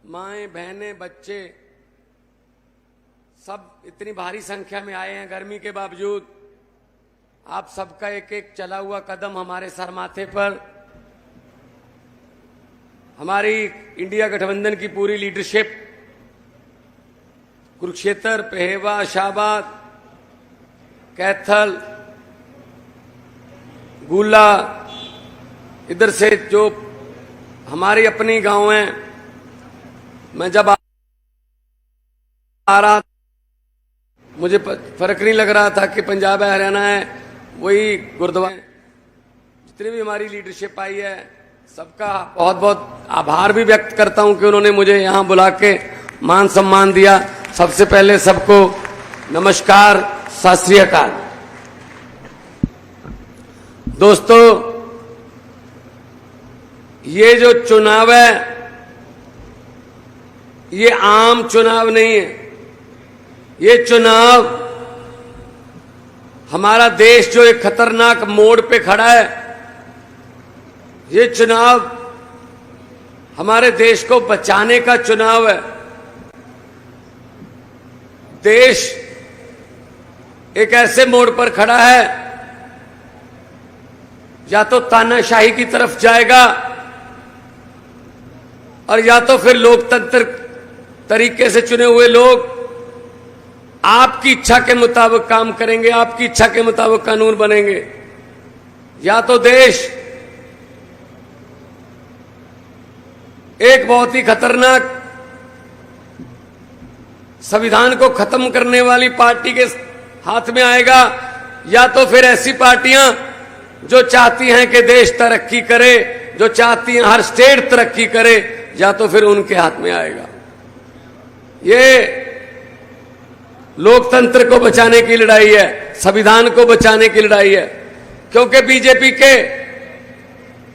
माएं, बहनें, बच्चे सब इतनी भारी संख्या में आए हैं गर्मी के बावजूद। आप सबका एक एक चला हुआ कदम हमारे सर माथे पर, हमारी इंडिया गठबंधन की पूरी लीडरशिप कुरुक्षेत्र, पहेवा, शाहबाद, कैथल, गुला, इधर से जो हमारी अपनी गांव हैं, मैं जब आ रहा मुझे फर्क नहीं लग रहा था कि पंजाब है, हरियाणा है, वही गुरुद्वारा। जितनी भी हमारी लीडरशिप आई है सबका बहुत बहुत आभार भी व्यक्त करता हूं कि उन्होंने मुझे यहां बुला के मान सम्मान दिया। सबसे पहले सबको नमस्कार, सत श्री अकाल। दोस्तों, ये जो चुनाव है ये आम चुनाव नहीं है। ये चुनाव हमारा देश जो एक खतरनाक मोड़ पे खड़ा है, ये चुनाव हमारे देश को बचाने का चुनाव है। देश एक ऐसे मोड़ पर खड़ा है, या तो तानाशाही की तरफ जाएगा और या तो फिर लोकतंत्र तरीके से चुने हुए लोग आपकी इच्छा के मुताबिक काम करेंगे, आपकी इच्छा के मुताबिक कानून बनेंगे। या तो देश एक बहुत ही खतरनाक संविधान को खत्म करने वाली पार्टी के हाथ में आएगा, या तो फिर ऐसी पार्टियां जो चाहती हैं कि देश तरक्की करे, जो चाहती हैं हर स्टेट तरक्की करे, या तो फिर उनके हाथ में आएगा। ये लोकतंत्र को बचाने की लड़ाई है, संविधान को बचाने की लड़ाई है। क्योंकि बीजेपी के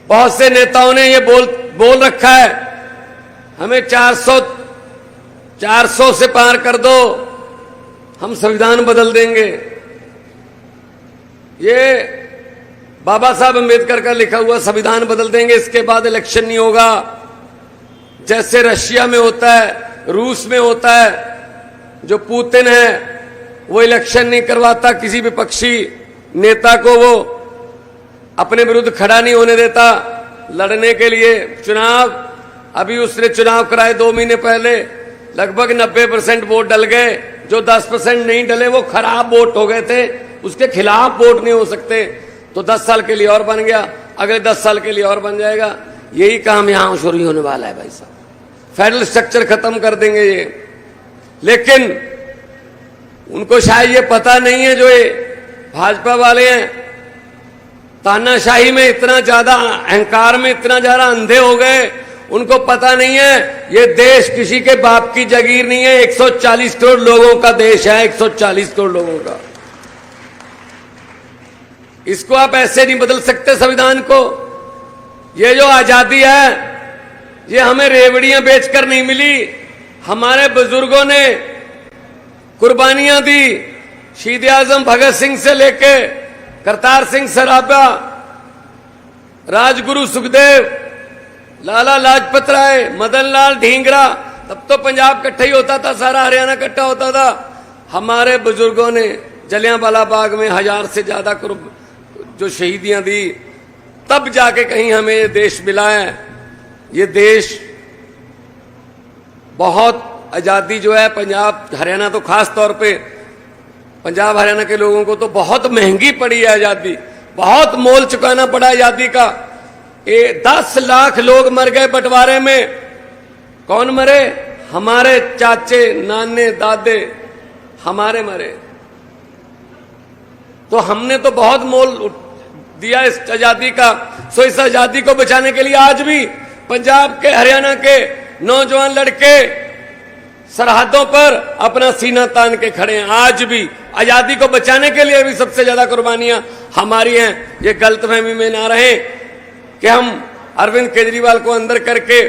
बहुत से नेताओं ने ये बोल रखा है, हमें 400 से पार कर दो, हम संविधान बदल देंगे। ये बाबा साहब अम्बेडकर का लिखा हुआ संविधान बदल देंगे, इसके बाद इलेक्शन नहीं होगा। जैसे रशिया में होता है, रूस में होता है, जो पुतिन है वो इलेक्शन नहीं करवाता, किसी विपक्षी नेता को वो अपने विरुद्ध खड़ा नहीं होने देता लड़ने के लिए चुनाव। अभी उसने चुनाव कराए 2 महीने पहले, लगभग 90% वोट डल गए। जो 10% नहीं डले वो खराब वोट हो गए थे, उसके खिलाफ वोट नहीं हो सकते। तो 10 साल के लिए और बन गया, अगले 10 साल के लिए और बन जाएगा। यही काम यहां शुरू होने वाला है भाई साहब। फेडरल स्ट्रक्चर खत्म कर देंगे ये। लेकिन उनको शायद ये पता नहीं है, जो ये भाजपा वाले हैं तानाशाही में इतना ज्यादा, अहंकार में इतना ज्यादा अंधे हो गए, उनको पता नहीं है ये देश किसी के बाप की जागीर नहीं है। 140 करोड़ लोगों का देश है, 140 करोड़ लोगों का। इसको आप ऐसे नहीं बदल सकते संविधान को। ये जो आजादी है ये हमें रेवड़ियां बेचकर नहीं मिली, हमारे बुजुर्गों ने कुर्बानियां दी। शहीद आजम भगत सिंह से लेके करतार सिंह सराबा, राजगुरु सुखदेव, लाला लाजपत राय, मदन लाल ढींगरा, तब तो पंजाब इकट्ठा ही होता था, सारा हरियाणा इकट्ठा होता था। हमारे बुजुर्गों ने जलियांवाला बाग में 1000 से ज्यादा जो शहीदियां दी, तब जाके कहीं हमें ये देश मिला है। ये देश बहुत आजादी जो है, पंजाब हरियाणा तो खास तौर पे, पंजाब हरियाणा के लोगों को तो बहुत महंगी पड़ी है आजादी, बहुत मोल चुकाना पड़ा आजादी का। 10 लाख लोग मर गए बंटवारे में। कौन मरे? हमारे चाचे, नाने, दादे हमारे मरे। तो हमने तो बहुत मोल दिया इस आजादी का। सो इस आजादी को बचाने के लिए आज भी पंजाब के, हरियाणा के नौजवान लड़के सरहदों पर अपना सीना तान के खड़े हैं। आज भी आजादी को बचाने के लिए भी सबसे ज्यादा कुर्बानियां हमारी हैं। ये गलतफहमी में ना रहे कि हम अरविंद केजरीवाल को अंदर करके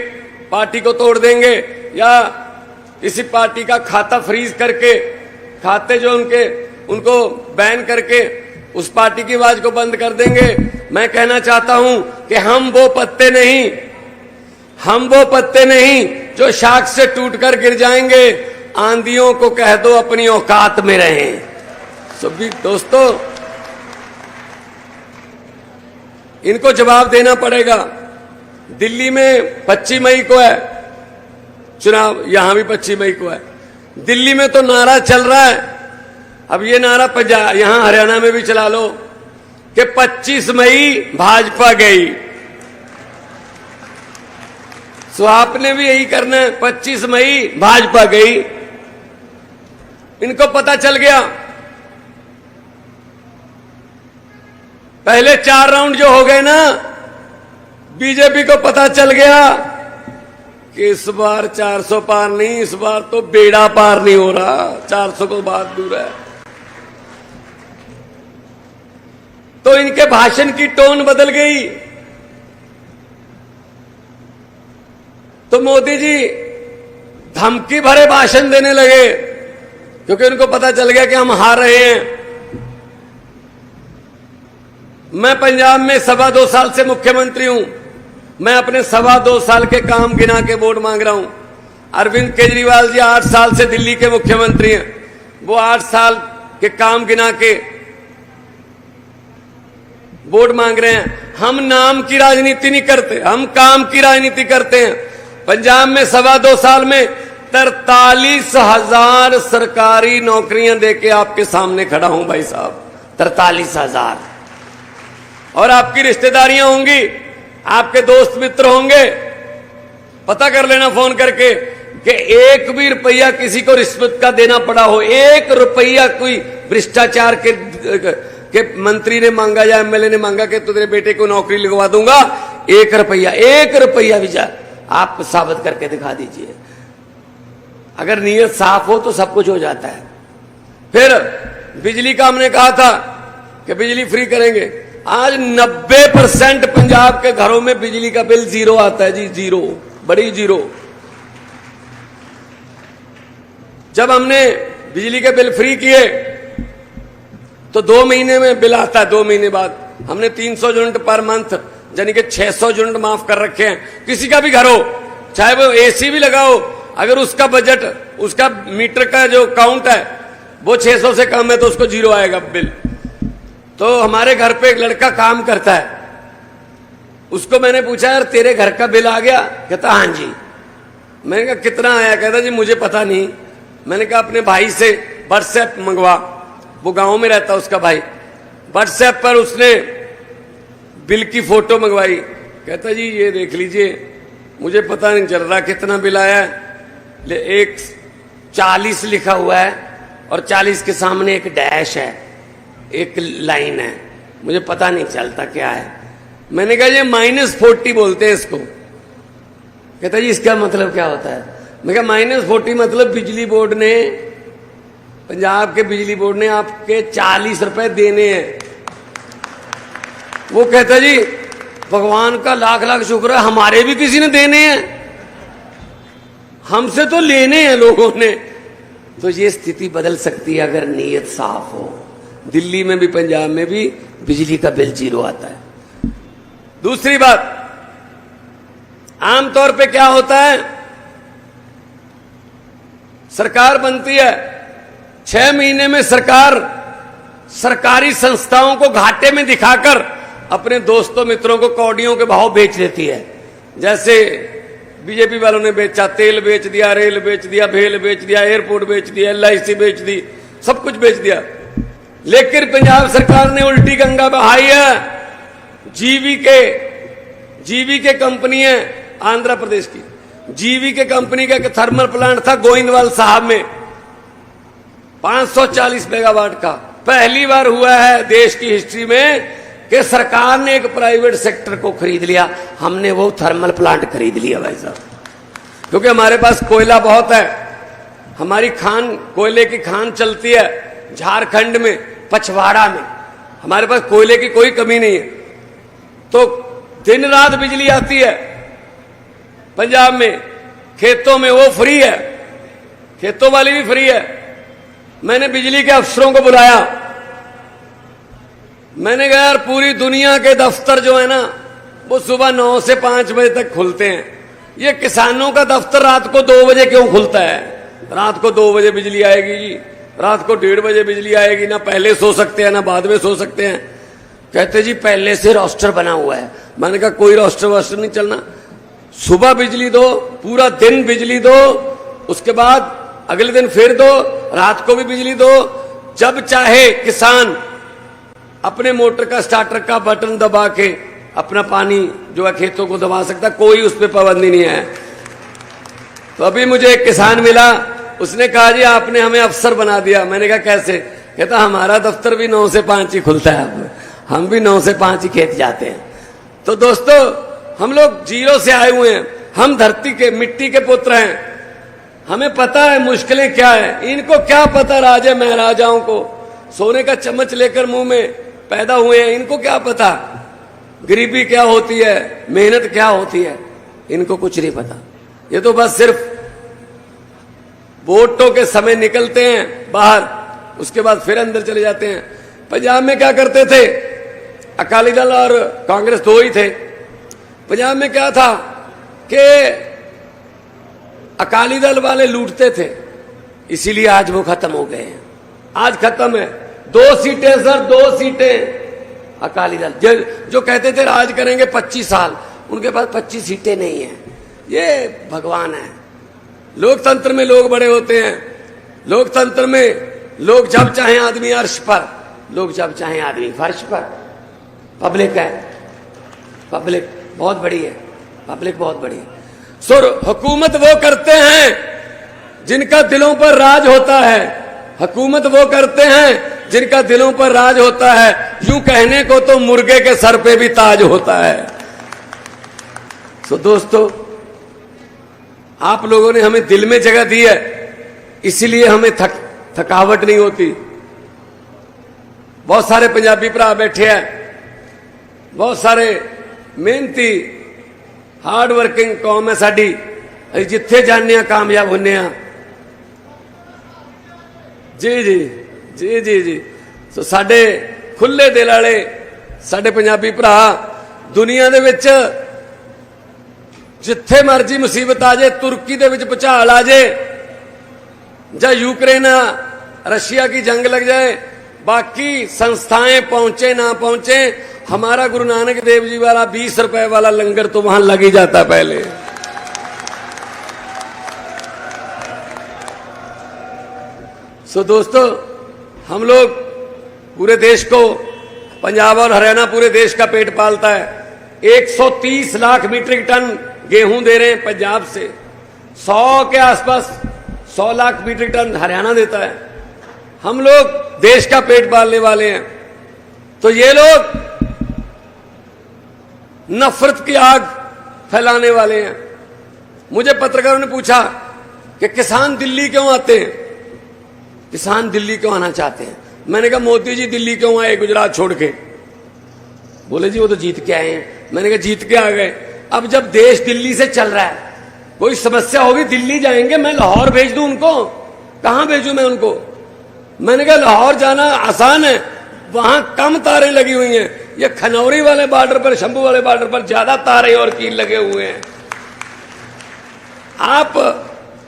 पार्टी को तोड़ देंगे, या इसी पार्टी का खाता फ्रीज करके, खाते जो उनको बैन करके उस पार्टी की आवाज को बंद कर देंगे। मैं कहना चाहता हूं कि हम वो पत्ते नहीं जो शाख से टूटकर गिर जाएंगे, आंधियों को कह दो अपनी औकात में रहें। सभी दोस्तों, इनको जवाब देना पड़ेगा। दिल्ली में 25 मई को है चुनाव, यहां भी 25 मई को है। दिल्ली में तो नारा चल रहा है, अब ये नारा पंजाब, यहां हरियाणा में भी चला लो कि 25 मई भाजपा गई। सो आपने भी यही करना है, 25 मई भाजपा गई। इनको पता चल गया, पहले 4 राउंड जो हो गए ना, बीजेपी को पता चल गया कि इस बार 400 पार नहीं, इस बार तो बेड़ा पार नहीं हो रहा, 400 को बात दूर है। तो इनके भाषण की टोन बदल गई। तो मोदी जी धमकी भरे भाषण देने लगे, क्योंकि उनको पता चल गया कि हम हार रहे हैं। मैं पंजाब में 2.25 साल से मुख्यमंत्री हूं। मैं अपने 2.25 साल के काम गिना के वोट मांग रहा हूं। अरविंद केजरीवाल जी 8 साल से दिल्ली के मुख्यमंत्री हैं, वो 8 साल के काम गिना के वोट मांग रहे हैं। हम नाम की राजनीति नहीं करते, हम काम की राजनीति करते हैं। पंजाब में 2.25 साल में 43,000 सरकारी नौकरियां देके आपके सामने खड़ा हूं भाई साहब, 43,000। और आपकी रिश्तेदारियां होंगी, आपके दोस्त मित्र होंगे, पता कर लेना फोन करके कि 1 भी रुपया किसी को रिश्वत का देना पड़ा हो, 1 रुपया कोई भ्रष्टाचार के मंत्री ने मांगा या एमएलए ने मांगा कि तेरे बेटे को नौकरी लगवा दूंगा, 1 रुपया भी जा आप साबित करके दिखा दीजिए। अगर नीयत साफ हो तो सब कुछ हो जाता है। फिर बिजली का हमने कहा था कि बिजली फ्री करेंगे। आज 90% पंजाब के घरों में बिजली का बिल 0 आता है जी, 0, बड़ी 0। जब हमने बिजली के बिल फ्री किए तो 2 महीने में बिल आता है, 2 महीने बाद हमने 300 यूनिट पर मंथ यानी कि 600 यूनिट माफ कर रखे हैं। किसी का भी घर हो, चाहे वो एसी भी लगाओ, अगर उसका बजट, उसका मीटर का जो काउंट है वो 600 से कम है तो उसको 0 आएगा बिल। तो हमारे घर पे एक लड़का काम करता है, उसको मैंने पूछा यार तेरे घर का बिल आ गया? कहता हाँ जी। मैंने कहा कितना आया? कहता जी मुझे पता नहीं। मैंने कहा अपने भाई से व्हाट्सएप मंगवा, वो गांव में रहता उसका भाई। व्हाट्सएप पर उसने बिल की फोटो मंगवाई। कहता जी ये देख लीजिए, मुझे पता नहीं चल रहा कितना बिल आया है, 40 लिखा हुआ है और 40 के सामने एक डैश है, एक लाइन है, मुझे पता नहीं चलता क्या है। मैंने कहा ये -40 बोलते हैं इसको। कहता जी इसका मतलब क्या होता है? मैं कहा -40 मतलब बिजली बोर्ड ने, पंजाब के बिजली बोर्ड ने आपके 40 रुपए देने हैं। वो कहता जी भगवान का लाख लाख शुक्र है, हमारे भी किसी ने देने हैं, हमसे तो लेने हैं लोगों ने। तो ये स्थिति बदल सकती है अगर नीयत साफ हो। दिल्ली में भी पंजाब में भी बिजली का बिल 0 आता है। दूसरी बात, आमतौर पे क्या होता है, सरकार बनती है, 6 महीने में सरकार सरकारी संस्थाओं को घाटे में दिखाकर अपने दोस्तों मित्रों को कौड़ियों के भाव बेच देती है। जैसे बीजेपी वालों ने बेचा, तेल बेच दिया, रेल बेच दिया, भेल बेच दिया, एयरपोर्ट बेच दिया, LIC बेच दी, सब कुछ बेच दिया। लेकिन पंजाब सरकार ने उल्टी गंगा बहाई है। जीवी के कंपनी है आंध्र प्रदेश की, जीवी के कंपनी का एक थर्मल प्लांट था गोइंदवाल साहब में 540 मेगावाट का। पहली बार हुआ है देश की हिस्ट्री में कि सरकार ने एक प्राइवेट सेक्टर को खरीद लिया। हमने वो थर्मल प्लांट खरीद लिया भाई साहब, क्योंकि हमारे पास कोयला बहुत है, हमारी खान, कोयले की खान चलती है झारखंड में, पछवाड़ा में, हमारे पास कोयले की कोई कमी नहीं है। तो दिन रात बिजली आती है पंजाब में, खेतों में वो फ्री है, खेतों वाली भी फ्री है। मैंने बिजली के अफसरों को बुलाया, मैंने कहा यार पूरी दुनिया के दफ्तर जो है ना वो सुबह 9 से 5 बजे तक खुलते हैं, ये किसानों का दफ्तर रात को 2 बजे क्यों खुलता है? रात को 2 बजे बिजली आएगी जी, रात को 1:30 बजे बिजली आएगी, ना पहले सो सकते हैं ना बाद में सो सकते हैं। कहते जी पहले से रोस्टर बना हुआ है। मैंने कहा कोई रोस्टर वोस्टर नहीं चलना, सुबह बिजली दो, पूरा दिन बिजली दो, उसके बाद अगले दिन फिर दो, रात को भी बिजली दो। जब चाहे किसान अपने मोटर का स्टार्टर का बटन दबा के अपना पानी जो है खेतों को दबा सकता, कोई उस पर पाबंदी नहीं है। तो अभी मुझे एक किसान मिला, उसने कहा जी आपने हमें अफसर बना दिया। मैंने कहा कैसे? कहता हमारा दफ्तर भी 9 से 5 ही खुलता है, अब हम भी 9 से 5 ही खेत जाते हैं। तो दोस्तों हम लोग जीरो से आए हुए हैं, हम धरती के मिट्टी के पुत्र हैं, हमें पता है मुश्किलें क्या है। इनको क्या पता राजे महाराजाओं को सोने का चम्मच लेकर मुंह में पैदा हुए हैं, इनको क्या पता गरीबी क्या होती है, मेहनत क्या होती है, इनको कुछ नहीं पता। ये तो बस सिर्फ वोटों के समय निकलते हैं बाहर, उसके बाद फिर अंदर चले जाते हैं। पंजाब में क्या करते थे, अकाली दल और कांग्रेस 2 ही थे। पंजाब में क्या था कि अकाली दल वाले लूटते थे, इसीलिए आज वो खत्म हो गए हैं। आज खत्म है, 2 सीटें सर, 2 सीटें अकाली दल। जो कहते थे राज करेंगे 25 साल, उनके पास 25 सीटें नहीं है। ये भगवान है। लोकतंत्र में लोग बड़े होते हैं, लोकतंत्र में लोग जब चाहे आदमी अर्श पर, लोग जब चाहे आदमी फर्श पर। पब्लिक है, पब्लिक बहुत बड़ी है, पब्लिक बहुत बड़ी है। सुर हुकूमत वो करते हैं जिनका दिलों पर राज होता है, हुकूमत वो करते हैं जिनका दिलों पर राज होता है। यूं कहने को तो मुर्गे के सर पे भी ताज होता है। सो दोस्तों आप लोगों ने हमें दिल में जगह दी है, इसीलिए हमें थकावट नहीं होती। बहुत सारे पंजाबी भरा बैठे हैं, बहुत सारे मेहनती हार्ड वर्किंग कौम है साडी, असीं जिथे जाने कामयाब होने। जी जी जी जी जी। सो साडे खुले दिल वाले साडे पंजाबी भरा दुनिया दे विच जिथे मर्जी मुसीबत आ जाए, तुर्की दे विच भूचाल आ जाए, या यूक्रेन रशिया की जंग लग जाए, बाकी संस्थाएं पहुंचे ना पहुंचे, हमारा गुरु नानक देव जी वाला 20 रुपए वाला लंगर तो वहां लग ही जाता पहले। सो दोस्तों हम लोग पूरे देश को, पंजाब और हरियाणा पूरे देश का पेट पालता है। 130 लाख मीट्रिक टन गेहूं दे रहे हैं पंजाब से, 100 के आसपास 100 लाख मीट्रिक टन हरियाणा देता है। हम लोग देश का पेट पालने वाले हैं। तो ये लोग नफरत की आग फैलाने वाले हैं। मुझे पत्रकारों ने पूछा कि किसान दिल्ली क्यों आते हैं, किसान दिल्ली क्यों आना चाहते हैं। मैंने कहा मोदी जी दिल्ली क्यों आए गुजरात छोड़ के? बोले जी वो तो जीत के आए हैं। मैंने कहा जीत के आ गए, अब जब देश दिल्ली से चल रहा है, कोई समस्या होगी दिल्ली जाएंगे, मैं लाहौर भेज दूं उनको? कहां भेजूं मैं उनको? मैंने कहा लाहौर जाना आसान है, वहां कम तारें लगी हुई हैं। ये खनौरी वाले बॉर्डर पर, शंभू वाले बॉर्डर पर ज्यादा तारे और कील लगे हुए हैं। आप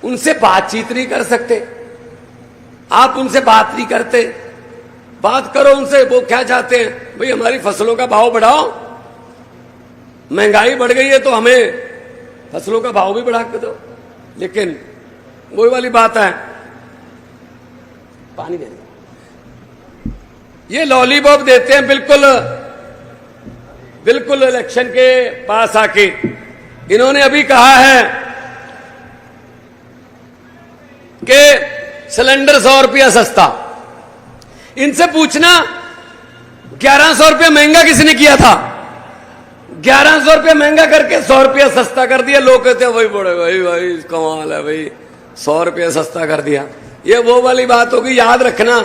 उनसे बातचीत नहीं कर सकते, आप उनसे बात नहीं करते। बात करो उनसे, वो क्या चाहते हैं? भाई हमारी फसलों का भाव बढ़ाओ, महंगाई बढ़ गई है तो हमें फसलों का भाव भी बढ़ा के दो। लेकिन वही वाली बात है, पानी दे, ये लॉलीपॉप देते हैं बिल्कुल बिल्कुल इलेक्शन के पास आके। इन्होंने अभी कहा है कि सिलेंडर 100 रुपया सस्ता। इनसे पूछना 1100 रुपया महंगा किसने किया था? 1100 रुपया महंगा करके 100 रुपया सस्ता कर दिया। लोग कहते हैं भाई बड़े भाई भाई कमाल है भाई, 100 रुपया सस्ता कर दिया। ये वो वाली बात होगी, याद रखना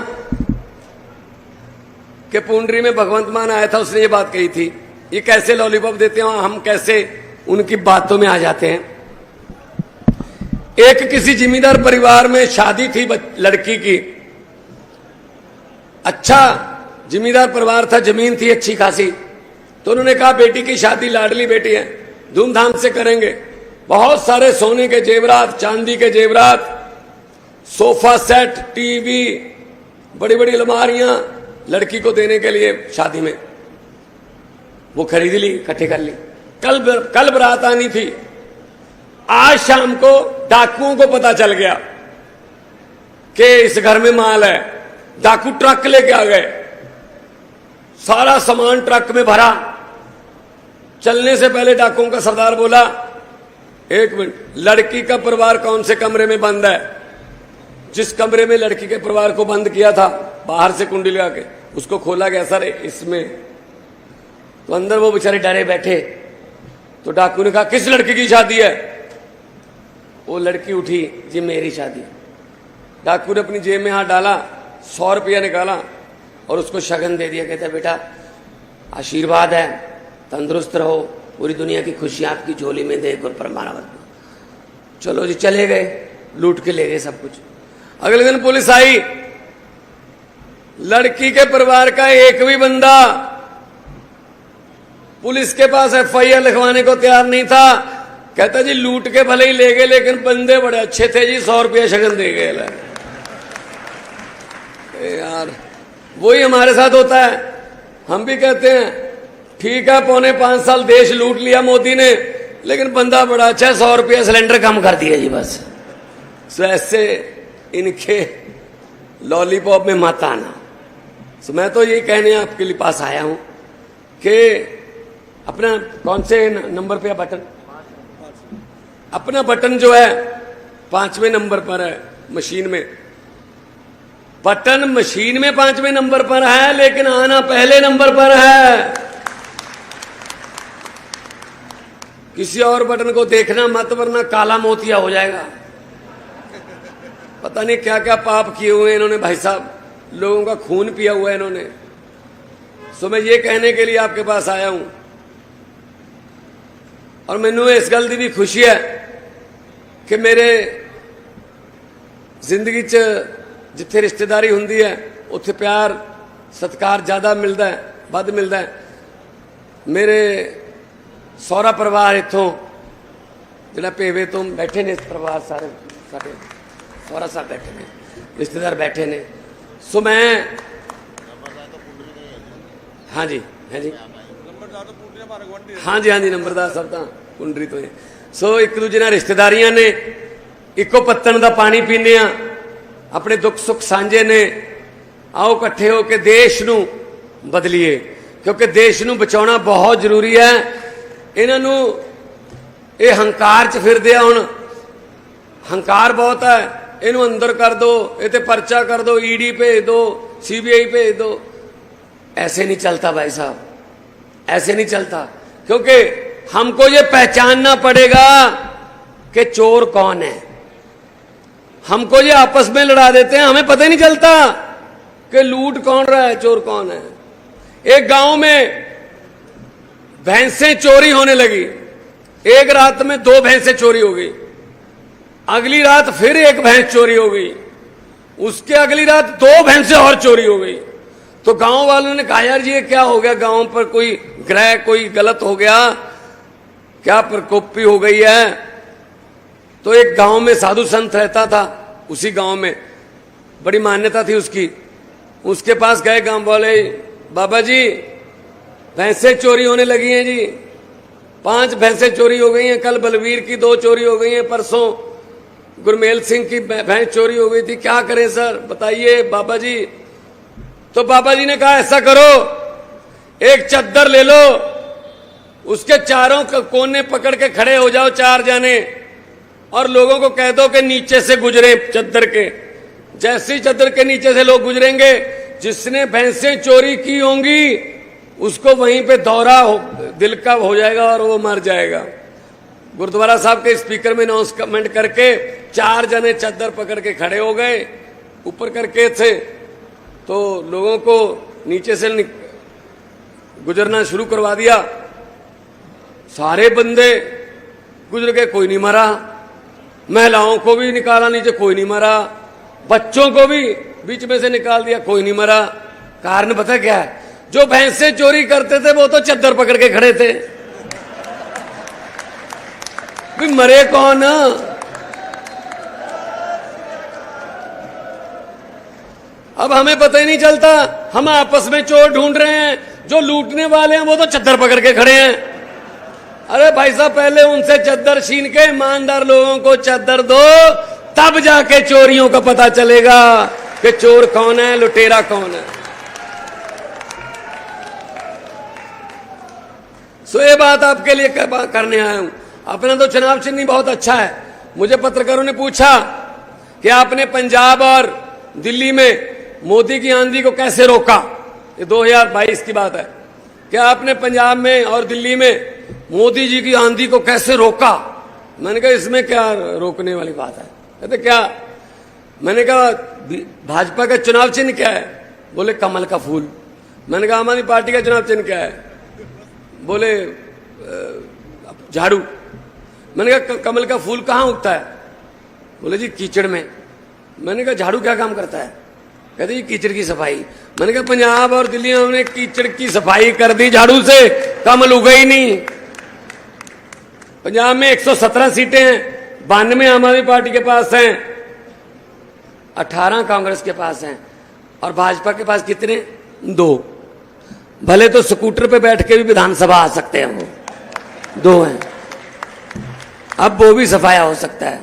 कि पुंडरी में भगवंत मान आया था, उसने ये बात कही थी। ये कैसे लॉलीपॉप देते हैं, हम कैसे उनकी बातों में आ जाते हैं। एक किसी जिम्मेदार परिवार में शादी थी लड़की की, अच्छा जिम्मेदार परिवार था, जमीन थी अच्छी खासी। तो उन्होंने कहा बेटी की शादी, लाडली बेटी है, धूमधाम से करेंगे। बहुत सारे सोने के जेवरात, चांदी के जेवरात, सोफा सेट, टीवी, बड़ी बड़ी अलमारियां लड़की को देने के लिए शादी में वो खरीद ली, इकट्ठे कर ली। कल बारात आनी थी। आज शाम को डाकुओं को पता चल गया कि इस घर में माल है। डाकू ट्रक लेके आ गए, सारा सामान ट्रक में भरा। चलने से पहले डाकुओं का सरदार बोला, एक मिनट, लड़की का परिवार कौन से कमरे में बंद है? जिस कमरे में लड़की के परिवार को बंद किया था, बाहर से कुंडी लगा के उसको खोला गया, सर इसमें। तो अंदर वो बेचारे डरे बैठे। तो डाकू ने कहा, किस लड़की की शादी है? वो लड़की उठी, जी मेरी शादी। डाकू ने अपनी जेब में हाथ डाला, 100 रुपया निकाला और उसको शगन दे दिया। कहता, बेटा आशीर्वाद है, तंदुरुस्त रहो, पूरी दुनिया की खुशियां आपकी झोली में दे, गुर परमारा मत। चलो जी, चले गए, लूट के ले गए सब कुछ। अगले दिन पुलिस आई, लड़की के परिवार का एक भी बंदा पुलिस के पास FIR लिखवाने को तैयार नहीं था। कहता, जी लूट के भले ही ले गए, लेकिन बंदे बड़े अच्छे थे जी, 100 रुपया शगन दे गए। यार वही हमारे साथ होता है। हम भी कहते हैं ठीक है, 4.25 साल देश लूट लिया मोदी ने, लेकिन बंदा बड़ा अच्छा है, 100 रुपया सिलेंडर कम कर दिया जी बस। सो ऐसे इनके लॉलीपॉप में मत आना। सो मैं तो यही कहने आपके लिए पास आया हूं कि अपना कौन से नंबर पे बटन, अपना बटन जो है 5वें नंबर पर है मशीन में। बटन मशीन में 5वें नंबर पर है, लेकिन आना पहले नंबर पर है। किसी और बटन को देखना मत, वरना काला मोतिया हो जाएगा। पता नहीं क्या क्या पाप किए हुए इन्होंने भाई साहब, लोगों का खून पिया हुआ है इन्होंने। सो मैं ये कहने के लिए आपके पास आया हूं, और मैनू इस गल की भी खुशी है कि मेरे जिंदगी च जिथे रिश्तेदारी हुंदी है उत्थे प्यार सत्कार ज्यादा मिलता है, वध मिलता है। मेरे सौरा परिवार इथों जिहड़ा पेवे तो बैठे ने, परिवार सारे सारे सौरा साहब बैठे ने, रिश्तेदार बैठे ने। सो मैं हाँ जी, हाँ जी, हाँ जी, हाँ जी, नंबरदार साहब तो कुंडरी तो है। सो एक दूजे नाल रिश्तेदारियां ने, इको पत्तन का पानी पीने, अपने दुख सुख सांझे ने। आओ इकट्ठे होकर देश नू बदलीए, क्योंकि देश नू बचाना बहुत जरूरी है। इन्हों ये हंकार च फिरदे हुण, हंकार बहुत है, इनू अंदर कर दो, ये पर्चा कर दो, ED भेज दो, CBI भेज दो। ऐसे नहीं चलता भाई साहब, ऐसे नहीं चलता। क्योंकि हमको ये पहचानना पड़ेगा कि चोर कौन है। हमको ये आपस में लड़ा देते हैं, हमें पता ही नहीं चलता कि लूट कौन रहा है, चोर कौन है। एक गांव में भैंसें चोरी होने लगी। एक रात में 2 भैंसें चोरी हो गई, अगली रात फिर एक भैंस चोरी हो गई, उसके अगली रात 2 भैंसें और चोरी हो गई। तो गांव वालों ने कहा, यार ये क्या हो गया, गांव पर कोई ग्रह कोई गलत हो गया क्या, प्रकोपी हो गई है। तो एक गांव में साधु संत रहता था, उसी गांव में बड़ी मान्यता थी उसकी। उसके पास गए गांव वाले, बाबा जी भैंसें चोरी होने लगी हैं जी, 5 भैंसें चोरी हो गई हैं, कल बलवीर की 2 चोरी हो गई हैं, परसों गुरमेल सिंह की भैंस चोरी हो गई थी, क्या करें सर बताइए बाबा जी। तो बाबा जी ने कहा, ऐसा करो, एक चद्दर ले लो, उसके चारों कोने पकड़ के खड़े हो जाओ 4 जाने, और लोगों को कह दो कि नीचे से गुजरे चद्दर के। जैसे ही चद्दर के नीचे से लोग गुजरेंगे, जिसने भैंसें चोरी की होंगी उसको वहीं पे दौरा दिल का हो जाएगा और वो मर जाएगा। गुरुद्वारा साहब के स्पीकर में अनाउंसमेंट करके 4 जने चद्दर पकड़ के खड़े हो गए, ऊपर करके थे, तो लोगों को नीचे से गुजरना शुरू करवा दिया। सारे बंदे गुजर गए, कोई नहीं मरा। महिलाओं को भी निकाला नीचे, कोई नहीं मरा। बच्चों को भी बीच में से निकाल दिया, कोई नहीं मरा। कारण पता क्या है, जो भैंसे चोरी करते थे वो तो चद्दर पकड़ के खड़े थे। भाई मरे कौन? अब हमें पता ही नहीं चलता, हम आपस में चोर ढूंढ रहे हैं, जो लूटने वाले हैं वो तो चद्दर पकड़ के खड़े हैं। अरे भाई साहब, पहले उनसे चद्दर छीन के ईमानदार लोगों को चद्दर दो, तब जाके चोरियों का पता चलेगा कि चोर कौन है, लुटेरा कौन है। सो ये बात आपके लिए करने आया हूं। अपना तो चुनाव चिन्ह बहुत अच्छा है। मुझे पत्रकारों ने पूछा कि आपने पंजाब और दिल्ली में मोदी की आंधी को कैसे रोका। ये 2022 की बात है। क्या आपने पंजाब में और दिल्ली में मोदी जी की आंधी को कैसे रोका? मैंने कहा इसमें क्या रोकने वाली बात है? कहते क्या? मैंने कहा भाजपा का चुनाव चिन्ह क्या है? बोले कमल का फूल। मैंने कहा हमारी पार्टी का चुनाव चिन्ह क्या है? बोले झाड़ू। मैंने कहा कमल का फूल कहाँ उगता है? बोले जी कीचड़ में। मैंने कहा झाड़ू क्या काम करता है? कहते जी कीचड़ की सफाई। मैंने कहा पंजाब और दिल्ली में हमने कीचड़ की सफाई कर दी झाड़ू से, कमल उगा ही नहीं। पंजाब में 117 सीटें हैं, 92 आम आदमी पार्टी के पास हैं, 18 कांग्रेस के पास हैं, और भाजपा के पास कितने? 2। भले तो स्कूटर पे बैठ के भी विधानसभा आ सकते हैं, वो 2 हैं। अब वो भी सफाया हो सकता है,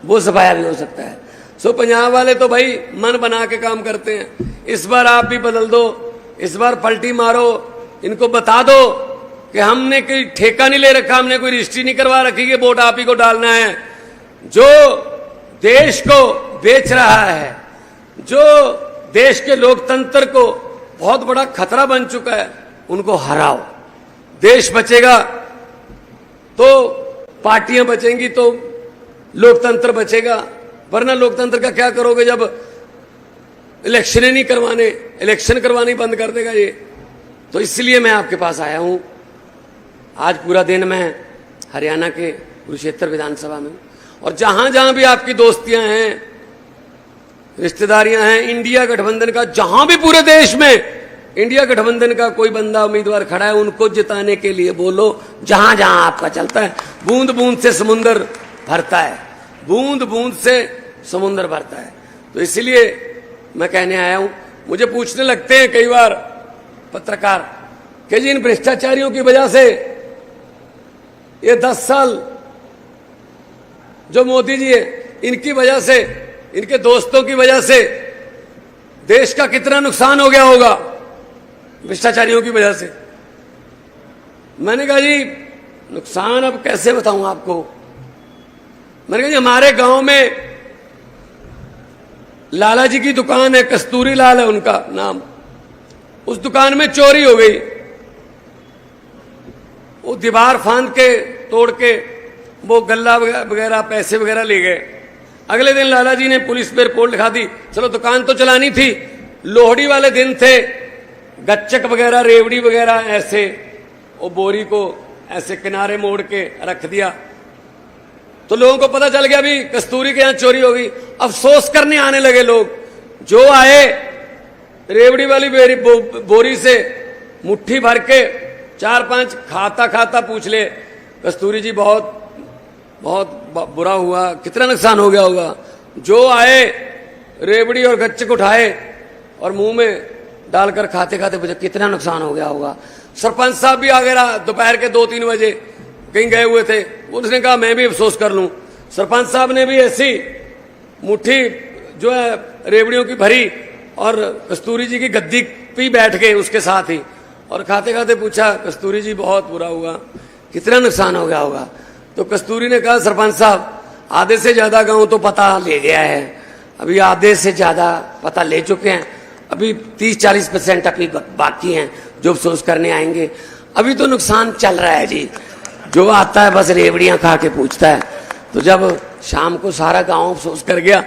वो सफाया भी हो सकता है। सो पंजाब वाले तो भाई मन बना के काम करते हैं। इस बार आप भी बदल दो, इस बार पलटी मारो, इनको बता दो कि हमने कोई ठेका नहीं ले रखा, हमने कोई रजिस्ट्री नहीं करवा रखी कि वोट आप ही को डालना है। जो देश को बेच रहा है, जो देश के लोकतंत्र को बहुत बड़ा खतरा बन चुका है, उनको हराओ। देश बचेगा तो पार्टियां बचेंगी, तो लोकतंत्र बचेगा। वरना लोकतंत्र का क्या करोगे जब इलेक्शन नहीं करवाने, इलेक्शन करवानी बंद कर देगा ये। तो इसलिए मैं आपके पास आया हूं। आज पूरा दिन मैं हरियाणा के कुरुक्षेत्र विधानसभा में, और जहां जहां भी आपकी दोस्तियां हैं, रिश्तेदारियां हैं, इंडिया गठबंधन का जहां भी पूरे देश में इंडिया गठबंधन का कोई बंदा उम्मीदवार खड़ा है, उनको जिताने के लिए बोलो। जहां जहां आपका चलता है, बूंद बूंद से समुंदर भरता है, बूंद बूंद से समुंदर भरता है। तो इसलिए मैं कहने आया हूं। मुझे पूछने लगते हैं कई बार पत्रकार कि जी इन भ्रष्टाचारियों की वजह से ये 10 साल जो मोदी जी है, इनकी वजह से, इनके दोस्तों की वजह से देश का कितना नुकसान हो गया होगा भ्रष्टाचारियों की वजह से। मैंने कहा जी नुकसान अब कैसे बताऊं आपको। मैंने कहा जी हमारे गांव में लाला जी की दुकान है, कस्तूरी लाल है उनका नाम। उस दुकान में चोरी हो गई। वो दीवार फांद के तोड़ के वो गल्ला वगैरह पैसे वगैरह ले गए। अगले दिन लाला जी ने पुलिस पे रिपोर्ट लिखा दी। चलो दुकान तो चलानी थी, लोहड़ी वाले दिन थे, गच्चक वगैरह रेवड़ी वगैरह ऐसे वो बोरी को ऐसे किनारे मोड़ के रख दिया। तो लोगों को पता चल गया भी कस्तूरी के यहां चोरी हो गई। अफसोस करने आने लगे लोग। जो आए रेवड़ी वाली बोरी से मुट्ठी भर के 4-5 खाता खाता पूछ ले, कस्तूरी जी बहुत बहुत बुरा हुआ, कितना नुकसान हो गया होगा। जो आए रेवड़ी और गच्चक उठाए और मुंह में डालकर खाते खाते पूछे कितना नुकसान हो गया होगा। सरपंच साहब भी आ गए दोपहर के 2-3 बजे, कहीं गए हुए थे। उसने कहा मैं भी अफसोस कर लूं। सरपंच साहब ने भी ऐसी मुट्ठी जो है रेवड़ियों की भरी और कस्तूरी जी की गद्दी पे बैठ गए उसके साथ ही, और खाते खाते पूछा कस्तूरी जी बहुत बुरा हुआ, कितना नुकसान हो गया होगा। तो कस्तूरी ने कहा सरपंच साहब आधे से ज्यादा गांव तो पता ले गया है, अभी आधे से ज्यादा पता ले चुके हैं, अभी 30-40% अभी बाकी हैं जो अफसोस करने आएंगे। अभी तो नुकसान चल रहा है जी। जो आता है बस रेवड़ियां खा के पूछता है। तो जब शाम को सारा गांव अफसोस कर गया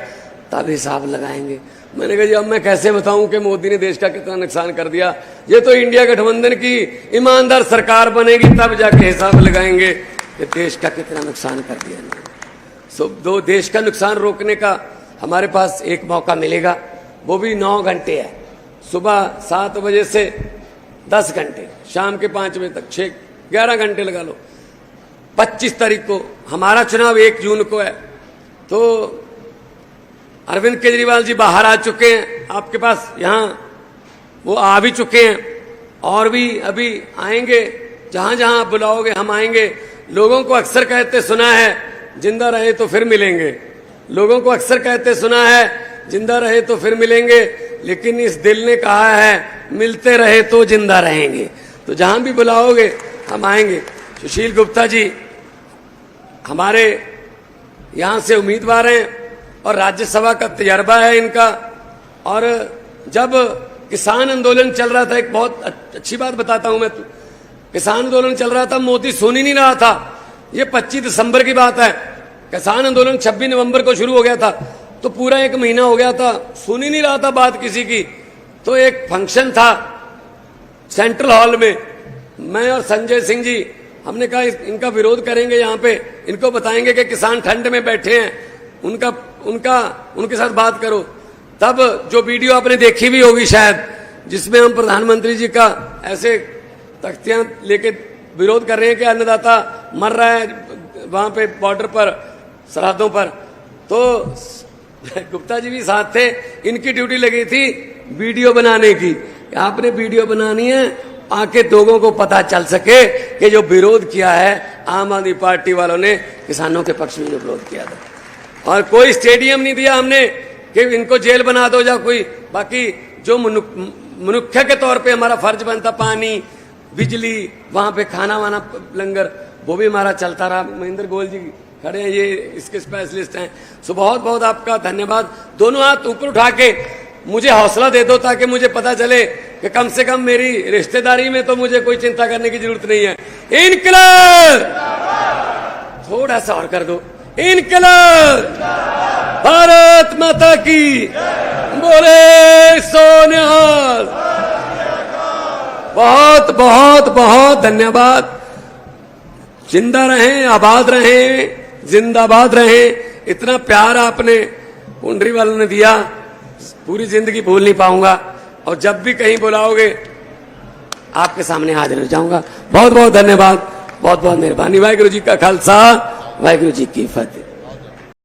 तब हिसाब लगाएंगे। मैंने कहा जी अब मैं कैसे बताऊं कि मोदी ने देश का कितना नुकसान कर दिया। ये तो इंडिया गठबंधन की ईमानदार सरकार बनेगी तब जाके हिसाब लगाएंगे कि देश का कितना नुकसान कर दिया। दो देश का नुकसान रोकने का हमारे पास एक मौका मिलेगा, वो भी 9 घंटे है। सुबह 7 बजे से 10 घंटे, शाम के 5 बजे तक, 11 घंटे लगा लो। 25 तारीख को, हमारा चुनाव 1 जून को है। तो अरविंद केजरीवाल जी बाहर आ चुके हैं आपके पास, यहां वो आ भी चुके हैं और भी अभी आएंगे। जहां जहां आप बुलाओगे हम आएंगे। लोगों को अक्सर कहते सुना है जिंदा रहे तो फिर मिलेंगे, लोगों को अक्सर कहते सुना है जिंदा रहे तो फिर मिलेंगे, लेकिन इस दिल ने कहा है मिलते रहे तो जिंदा रहेंगे। तो जहां भी बुलाओगे हम आएंगे। सुशील गुप्ता जी हमारे यहां से उम्मीदवार हैं और राज्यसभा का तजर्बा है इनका। और जब किसान आंदोलन चल रहा था, एक बहुत अच्छी बात बताता हूं मैं, किसान आंदोलन चल रहा था, मोदी सुन ही नहीं रहा था। ये 25 दिसंबर की बात है, किसान आंदोलन 26 नवंबर को शुरू हो गया था, तो पूरा 1 महीना हो गया था, सुन ही नहीं रहा था बात किसी की। तो एक फंक्शन था सेंट्रल हॉल में, मैं और संजय सिंह जी हमने कहा इनका विरोध करेंगे, यहाँ पे इनको बताएंगे कि किसान ठंड में बैठे हैं, उनके साथ बात करो। तब जो वीडियो आपने देखी भी होगी शायद, जिसमें हम प्रधानमंत्री जी का ऐसे तख्तियां लेके विरोध कर रहे हैं कि अन्नदाता मर रहा है वहां पे बॉर्डर पर, सरहदों पर, तो गुप्ता जी भी साथ थे। इनकी ड्यूटी लगी थी वीडियो बनाने की। आपने वीडियो बनानी है आके लोगों को पता चल सके कि जो विरोध किया है आम आदमी पार्टी वालों ने किसानों के पक्ष में जो विरोध किया था। और कोई स्टेडियम नहीं दिया हमने कि इनको जेल बना दो या कोई, बाकी जो मनुष्य के तौर पे हमारा फर्ज बनता, पानी, बिजली, वहां पे खाना वाना, लंगर, वो भी हमारा चलता रहा। महेंद्र गोयल जी खड़े हैं, ये इसके स्पेशलिस्ट हैं। सो बहुत बहुत आपका धन्यवाद। दोनों हाथ ऊपर उठा के मुझे हौसला दे दो ताकि मुझे पता चले कि कम से कम मेरी रिश्तेदारी में तो मुझे कोई चिंता करने की जरूरत नहीं है। इनकलाब, थोड़ा सा और कर दो, इनकलाब, भारत माता की, बोले सोनिहाल। बहुत बहुत बहुत धन्यवाद। जिंदा रहें, आबाद रहें, जिंदाबाद रहें। इतना प्यार आपने पुंडरी वालों ने दिया, पूरी जिंदगी भूल नहीं पाऊंगा। और जब भी कहीं बुलाओगे आपके सामने हाजिर हो जाऊंगा। बहुत बहुत धन्यवाद, बहुत बहुत मेहरबानी। वाहिगुरु जी का खालसा, वाहिगुरु जी की फतेह।